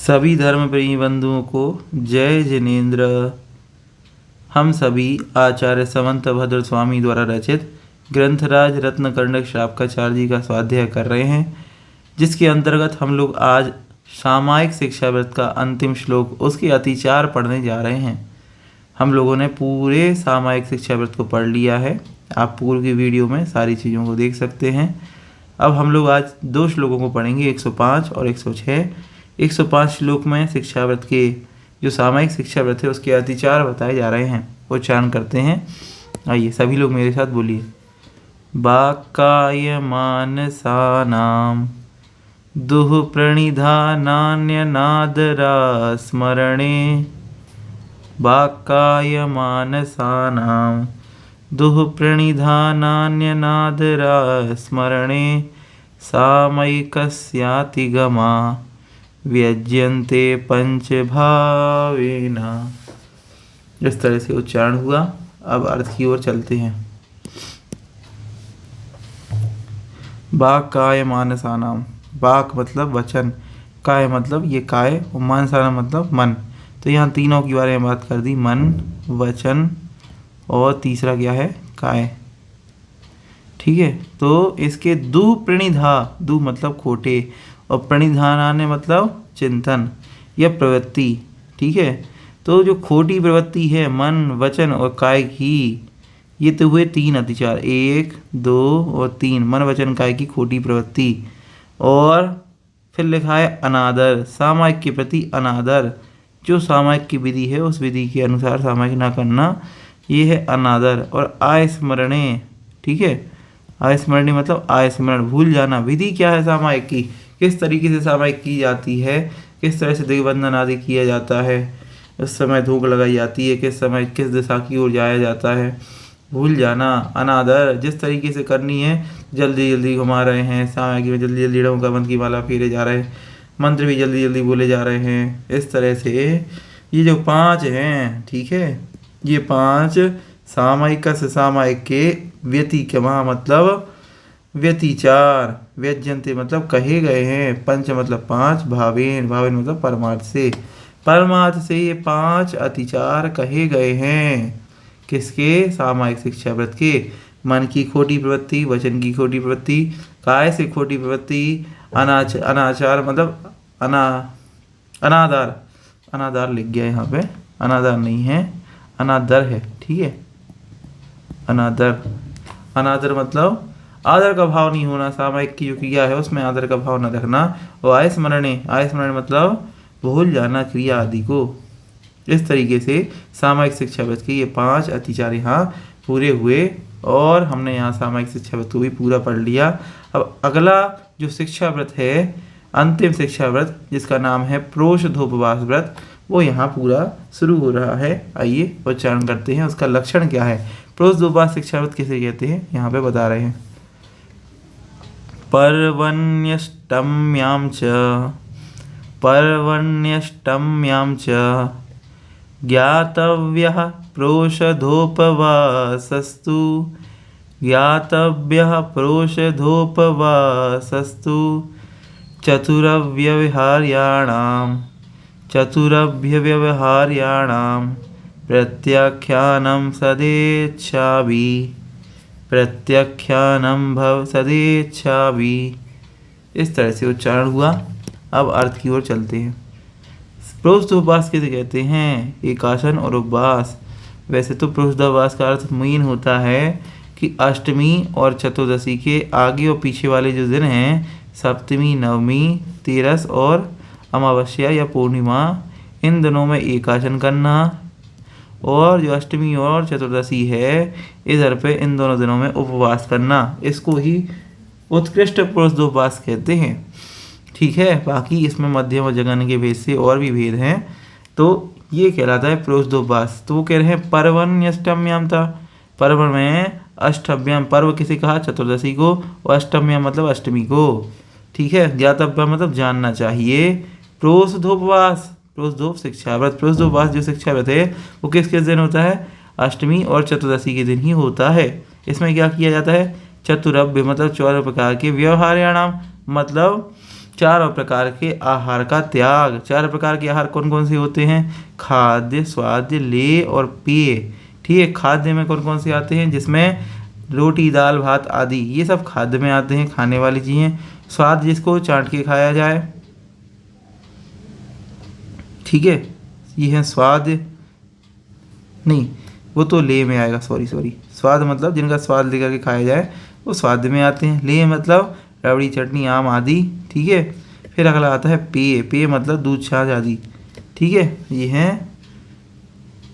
सभी धर्म प्रेमी बंधुओं को जय जिनेन्द्र। हम सभी आचार्य समंत भद्र स्वामी द्वारा रचित ग्रंथराज रत्नकर्णक श्रावकाचार्य जी का स्वाध्याय कर रहे हैं, जिसके अंतर्गत हम लोग आज सामायिक शिक्षाव्रत का अंतिम श्लोक उसके अतिचार पढ़ने जा रहे हैं। हम लोगों ने पूरे सामायिक शिक्षाव्रत को पढ़ लिया है। आप पूर्व की वीडियो में सारी चीज़ों को देख सकते हैं। अब हम लोग आज दो श्लोकों को पढ़ेंगे, 105 और 106। 105 श्लोक में शिक्षाव्रत के जो सामायिक शिक्षाव्रत है उसके अतिचार बताए जा रहे हैं, उच्चारण करते हैं। आइए सभी लोग मेरे साथ बोलिए। वाक्काय मानसानां दुःप्रणिधानान्यनादरा स्मरणे। वाक्काय मानसानां दुःप्रणिधानान्यनादरा स्मरणे सामयिकस्यातिगमा व्यज्यन्ते पंचभावेन। इस तरह से उच्चारण हुआ। अब अर्थ की ओर चलते हैं। वाक् काय मानसानाम, वाक् मतलब वचन, काय मतलब ये काय, और मानसानाम मतलब मन। तो यहाँ तीनों के बारे में बात कर दी, मन, वचन और तीसरा क्या है, काय। ठीक है, तो इसके दु प्रणिधा, दु मतलब खोटे और प्रणिधानाने मतलब चिंतन या प्रवृत्ति। ठीक है, तो जो खोटी प्रवृत्ति है मन, वचन और काय की, ये तो हुए तीन अतिचार, 1, 2 और 3। मन, वचन, काय की खोटी प्रवृत्ति। और फिर लिखा है अनादर, सामायिक के प्रति अनादर। जो सामायिक की विधि है उस विधि के अनुसार सामायिक ना करना, ये है अनादर। और आयस्मरणे, ठीक है, आयस्मरणे मतलब आयस्मरण, भूल जाना। विधि क्या है सामायिक की, किस तरीके से सामायिक की जाती है, किस तरह से दिग्बंधन आदि किया जाता है, उस समय धूप लगाई जाती है, किस समय किस दिशा की ओर जाया जाता है, भूल जाना। अनादर, जिस तरीके से करनी है जल्दी जल्दी घुमा रहे हैं, सामायिक में जल्दी जल्दी ड़ों का बंद की माला फेरे जा रहे हैं, मंत्र भी जल्दी जल्दी बोले जा रहे हैं। इस तरह से ये जो 5 हैं, ठीक है, ये 5 सामायिक से सामायिक के व्यतिक्रमा मतलब व्यतिचार, व्यज्यन्ते मतलब कहे गए हैं, पंच मतलब 5, भावेन, भावेन मतलब परमार्थ से, परमार्थ से ये 5 अतिचार कहे गए हैं। किसके, सामायिक शिक्षाव्रत के। मन की खोटी प्रवृत्ति, वचन की खोटी प्रवृत्ति, काय से खोटी प्रवृत्ति, अनाचार मतलब अनादार, अनादार लिख गया यहाँ पे, अनादार नहीं है, अनादर है। ठीक है, अनादर, अनादर मतलब आदर का भाव नहीं होना, सामायिक की जो क्रिया है उसमें आदर का भाव न रखना। और आयस्मरणे, आयस्मरण मतलब भूल जाना क्रिया आदि को। इस तरीके से सामायिक शिक्षाव्रत के ये 5 अतिचार यहाँ पूरे हुए और हमने यहाँ सामायिक शिक्षाव्रत को भी पूरा पढ़ लिया। अब अगला जो शिक्षाव्रत है, अंतिम शिक्षाव्रत, जिसका नाम है प्रोषधोपवास व्रत, वो यहाँ पूरा शुरू हो रहा है। आइए उच्चारण करते हैं, उसका लक्षण क्या है। प्रोषधोपवास शिक्षाव्रत किसे कहते हैं यहाँ पे बता रहे हैं। पर्वण्यष्टम्यां च, पर्वण्यष्टम्यां च ज्ञातव्यः प्रोषधोपवासस्तु, ज्ञातव्यः प्रोषधोपवासस्तु चतुरव्यवहार्याणां, चतुरव्यवहार्याणां प्रत्याख्यानं सदेच्छाभिः, प्रत्याख्यानं भव सदेच्छाभिः। इस तरह से उच्चारण हुआ। अब अर्थ की ओर चलते हैं। प्रोषधोपवास किसे कहते हैं, एकासन और उपवास। वैसे तो प्रोषधोपवास का अर्थ मीन होता है कि अष्टमी और चतुर्दशी के आगे और पीछे वाले जो दिन हैं, सप्तमी, नवमी, तेरस और अमावस्या या पूर्णिमा, इन दिनों में एकासन करना। और जो अष्टमी और चतुर्दशी है इधर पे इन दोनों दिनों में उपवास करना, इसको ही उत्कृष्ट प्रोषधोपवास कहते हैं। ठीक है, बाकी इसमें मध्यम और जगन के भेद से और भी भेद हैं, तो ये कहलाता है प्रोषधोपवास। तो वो कह रहे हैं पर्वण्यष्टम्याम था, पर्व में अष्टम्याम, पर्व किसे कहा, चतुर्दशी को, और अष्टम्याम मतलब अष्टमी को। ठीक है, ज्ञातव्य मतलब जानना चाहिए। प्रोषधोपवास, प्रोषधोप शिक्षाव्रत, प्रोषधोपवास जो शिक्षाव्रत है वो किस किस दिन होता है, अष्टमी और चतुर्दशी के दिन ही होता है। इसमें क्या किया जाता है, चतुरव्य मतलब 14 प्रकार के, व्यवहार्याणाम मतलब चार प्रकार के आहार का त्याग। चार प्रकार के आहार कौन कौन से होते हैं? खाद्य, स्वाद्य, लेय और पेय। ठीक है, खाद्य में कौन कौन से आते हैं? जिसमें रोटी, दाल, भात आदि ये सब खाद्य में आते हैं, खाने वाली चीज़ें। स्वाद जिसको चाट के खाया जाए, ठीक है, ये है स्वाद। नहीं, वो तो लेय में आएगा, सॉरी। स्वाद मतलब जिनका स्वाद लेकर के खाया जाए वो स्वाद में आते हैं। लेय मतलब रबड़ी, चटनी, आम आदि। ठीक है, फिर अगला आता है पेय। पेय मतलब दूध, छाछ आदि। ठीक है, ये हैं,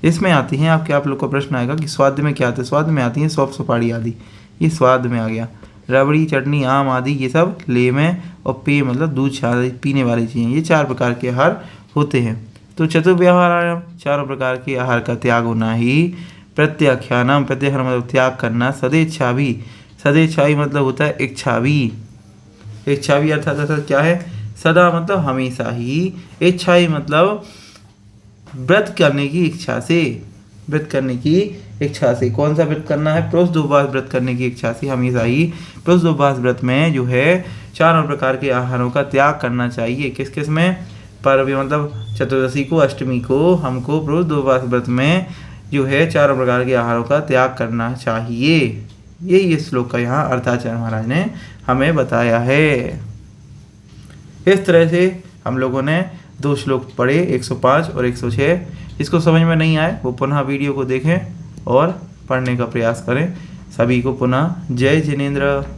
इसमें आती हैं आपके, आप लोग को प्रश्न आएगा कि स्वाद में क्या आता है? स्वाद में आती हैं सौंफ, सुपारी आदि, ये स्वाद में आ गया। रबड़ी, चटनी, आम आदि ये सब लेय में, और पेय मतलब दूध, छाछ, पीने वाली चीज़ें। ये चार प्रकार के आहार होते हैं। तो चतुर्व्यवहारायम, चारों प्रकार के आहार का त्याग होना ही प्रत्याख्यानम। प्रत्याख्यान मतलब त्याग करना। सदेच्छा भी, सदेच्छा भी मतलब होता है इच्छा भी। इच्छा भी अर्थात क्या है? सदा मतलब हमेशा ही, इच्छा ही मतलब व्रत करने की इच्छा से। व्रत करने की इच्छा से। कौन सा व्रत करना है? पुरुष व्रत करने की इच्छा से हमेशा ही पुरुष व्रत में जो है चारों प्रकार के आहारों का त्याग करना चाहिए। किस किस में? पर्व मतलब चतुर्दशी को, अष्टमी को हमको पुरुष व्रत में जो है चारों प्रकार के आहारों का त्याग करना चाहिए। यही इस श्लोक का यहाँ अर्थाचार्य महाराज ने हमें बताया है। इस तरह से हम लोगों ने 2 श्लोक पढ़े, 105 और 106। इसको समझ में नहीं आए वो पुनः वीडियो को देखें और पढ़ने का प्रयास करें। सभी को पुनः जय जिनेंद्र।